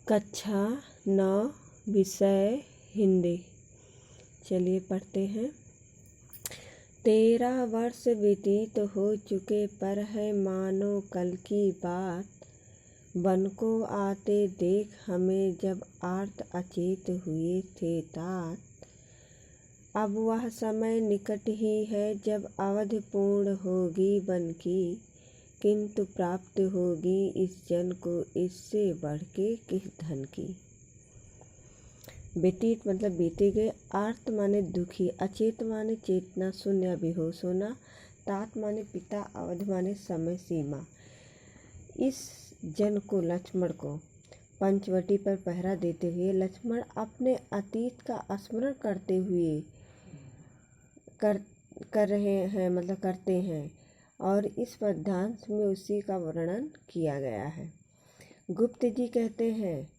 कक्षा 9 विषय हिंदी। चलिए पढ़ते हैं। 13 वर्ष व्यतीत हो चुके पर है मानो कल की बात। बन को आते देख हमें जब आर्त अचेत हुए थे तात। अब वह समय निकट ही है जब अवधि पूर्ण होगी बन की। किंतु प्राप्त होगी इस जन को इससे बढ़ के किस धन की। व्यतीत मतलब बीते गए, आर्त माने दुखी, अचेत माने चेतना शून्य बेहोश होना, तात माने पिता, अवधि माने समय सीमा। इस जन को लक्ष्मण को पंचवटी पर पहरा देते हुए लक्ष्मण अपने अतीत का स्मरण करते हुए कर रहे हैं, मतलब करते हैं, और इस पद्यांश में उसी का वर्णन किया गया है। गुप्त जी कहते हैं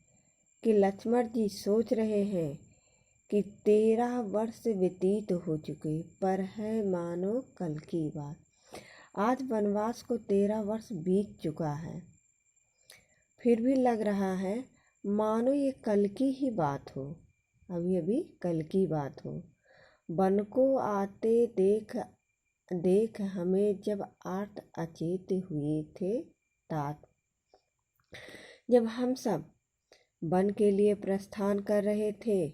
कि लक्ष्मण जी सोच रहे हैं कि 13 वर्ष व्यतीत हो चुके पर है मानो कल की बात। आज वनवास को 13 वर्ष बीत चुका है, फिर भी लग रहा है मानो ये कल की ही बात हो, अभी अभी कल की बात हो। वन को आते देख हमें जब आर्त अचेत हुए थे तात। जब हम सब वन के लिए प्रस्थान कर रहे थे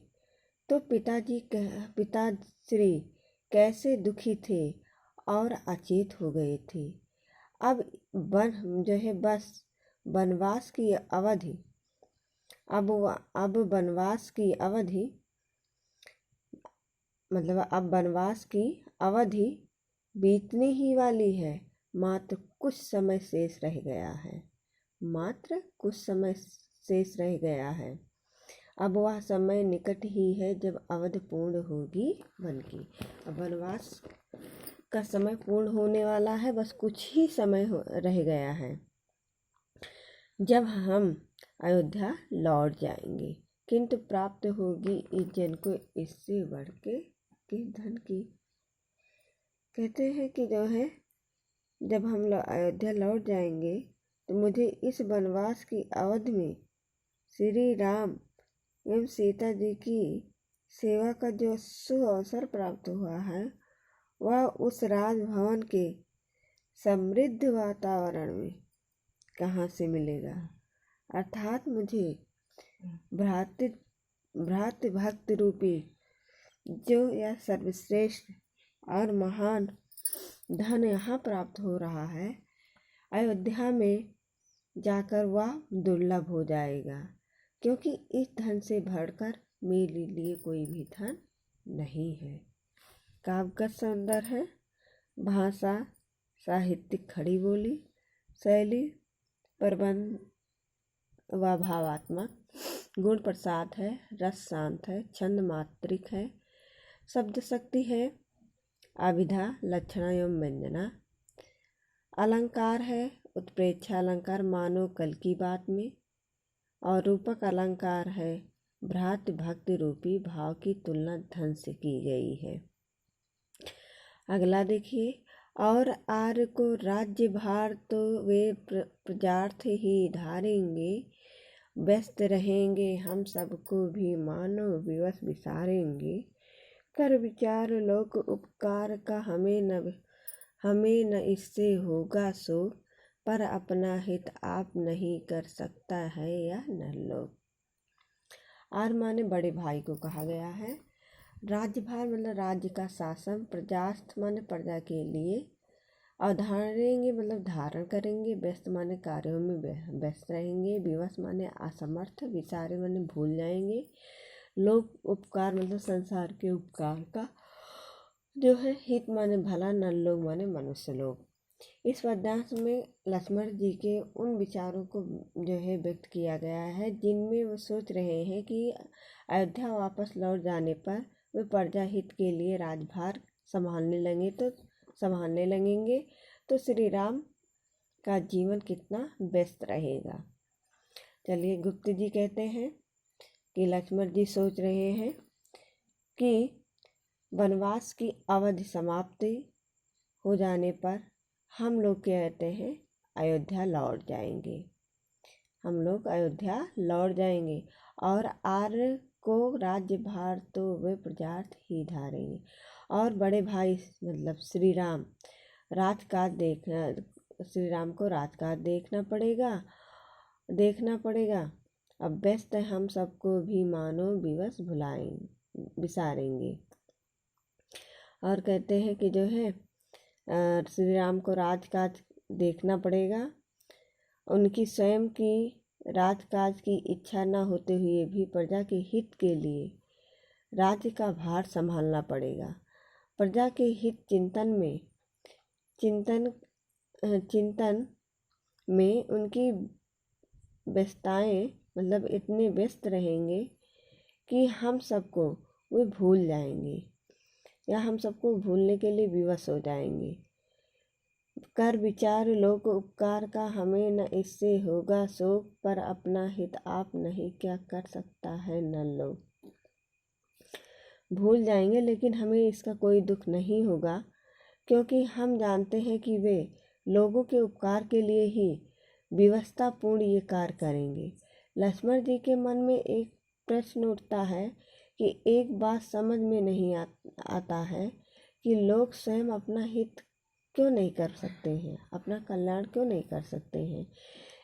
तो पिताश्री कैसे दुखी थे और अचेत हो गए थे। अब बस वनवास की अवधि अब वनवास की अवधि मतलब अब वनवास की अवधि बीतने ही वाली है। मात्र कुछ समय शेष रह गया है। अब वह समय निकट ही है जब अवधि पूर्ण होगी वन की। अब वनवास का समय पूर्ण होने वाला है, बस कुछ ही समय रह गया है जब हम अयोध्या लौट जाएंगे। किंतु प्राप्त होगी इस जन को इससे बढ़ के किस धन की। कहते हैं कि जो है जब हम अयोध्या लौट जाएंगे तो मुझे इस वनवास की अवधि में श्री राम एवं सीता जी की सेवा का जो सुअवसर प्राप्त हुआ है वह उस राजभवन के समृद्ध वातावरण में कहाँ से मिलेगा। अर्थात मुझे भ्रातृ भक्ति रूपी जो यह सर्वश्रेष्ठ और महान धन यहाँ प्राप्त हो रहा है, अयोध्या में जाकर वह दुर्लभ हो जाएगा, क्योंकि इस धन से बढ़कर मेरे लिए कोई भी धन नहीं है। काव्य सौंदर्य है, भाषा साहित्यिक खड़ी बोली, शैली प्रबंध व भावात्मक, गुण प्रसाद है, रस शांत है, छंद मात्रिक है, शब्द शक्ति है, अभिधा लक्षणा एवं व्यंजना, अलंकार है, उत्प्रेक्षा अलंकार मानो कल की बात में, और रूपक अलंकार है, भ्रातृ भक्ति रूपी भाव की तुलना धन से की गई है। अगला देखिए। और आर्य को राज्य भार तो वे प्रजार्थ ही धारेंगे, व्यस्त रहेंगे हम सबको भी मानो विवश विसारेंगे। कर विचार लोक उपकार का हमें न इससे होगा सो, पर अपना हित आप नहीं कर सकता है यह न लोग। आर माने बड़े भाई को कहा गया है। राज्यभार मतलब राज्य का शासन, प्रजास्थ माने प्रजा के लिए, अवधारेंगे मतलब धारण करेंगे, व्यस्त माने कार्यों में व्यस्त रहेंगे, विवश माने असमर्थ, विसारे माने भूल जाएंगे, लोक उपकार मतलब संसार के उपकार का जो है, हित माने भला, नर लोग माने मनुष्य लोग। इस पद्यांश में लक्ष्मण जी के उन विचारों को जो है व्यक्त किया गया है जिनमें वो सोच रहे हैं कि अयोध्या वापस लौट जाने पर वे प्रजा हित के लिए राजभार संभालने लगेंगे तो श्री राम का जीवन कितना व्यस्त रहेगा। चलिए, गुप्त जी कहते हैं कि लक्ष्मण जी सोच रहे हैं कि वनवास की अवधि समाप्ति हो जाने पर हम लोग कहते हैं अयोध्या लौट जाएंगे। हम लोग अयोध्या लौट जाएंगे। और आर्य को राज्य भार तो वे प्रजार्थ ही धारेंगे। और बड़े भाई मतलब श्री राम श्री राम को राजकाज देखना पड़ेगा। अब व्यस्त हम सबको भी मानो विवश विसारेंगे। और कहते हैं कि जो है श्री राम को राजकाज देखना पड़ेगा। उनकी स्वयं की राजकाज की इच्छा न होते हुए भी प्रजा के हित के लिए राज्य का भार संभालना पड़ेगा। प्रजा के हित चिंतन में उनकी व्यस्तताएं मतलब इतने व्यस्त रहेंगे कि हम सबको वे भूल जाएंगे या हम सबको भूलने के लिए विवश हो जाएंगे। कर विचार लोक उपकार का, हमें न इससे होगा शोक, पर अपना हित आप नहीं क्या कर सकता है न लोग। भूल जाएंगे लेकिन हमें इसका कोई दुख नहीं होगा, क्योंकि हम जानते हैं कि वे लोगों के उपकार के लिए ही विवशतापूर्ण ये कार्य करेंगे। लक्ष्मण जी के मन में एक प्रश्न उठता है कि एक बात समझ में नहीं आता है कि लोग स्वयं अपना हित क्यों नहीं कर सकते हैं, अपना कल्याण क्यों नहीं कर सकते हैं।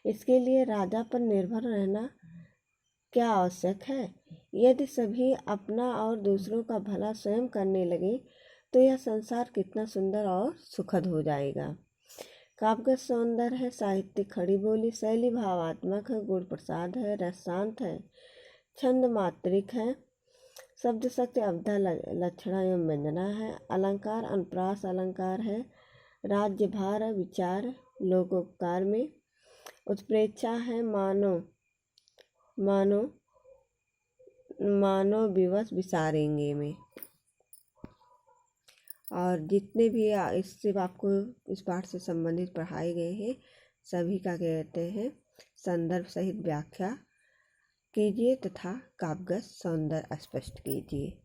इसके लिए राजा पर निर्भर रहना क्या आवश्यक है। यदि सभी अपना और दूसरों का भला स्वयं करने लगे तो यह संसार कितना सुंदर और सुखद हो जाएगा। काव्यगत सौंदर्य है, साहित्यिक खड़ी बोली, शैली भावात्मक है, गुण प्रसाद है, रस शांत है, छंद मात्रिक है, शब्द शक्ति अवधा लक्षणा एवं व्यंजना है, अलंकार अनुप्रास अलंकार है, राज्य भार विचार लोकोपकार में, उत्प्रेक्षा है, मानो विवश विसारेंगे में। और जितने भी इससे आपको इस पाठ से संबंधित पढ़ाए गए हैं सभी का कहते हैं संदर्भ सहित व्याख्या कीजिए तथा काव्यगत सौंदर्य स्पष्ट कीजिए।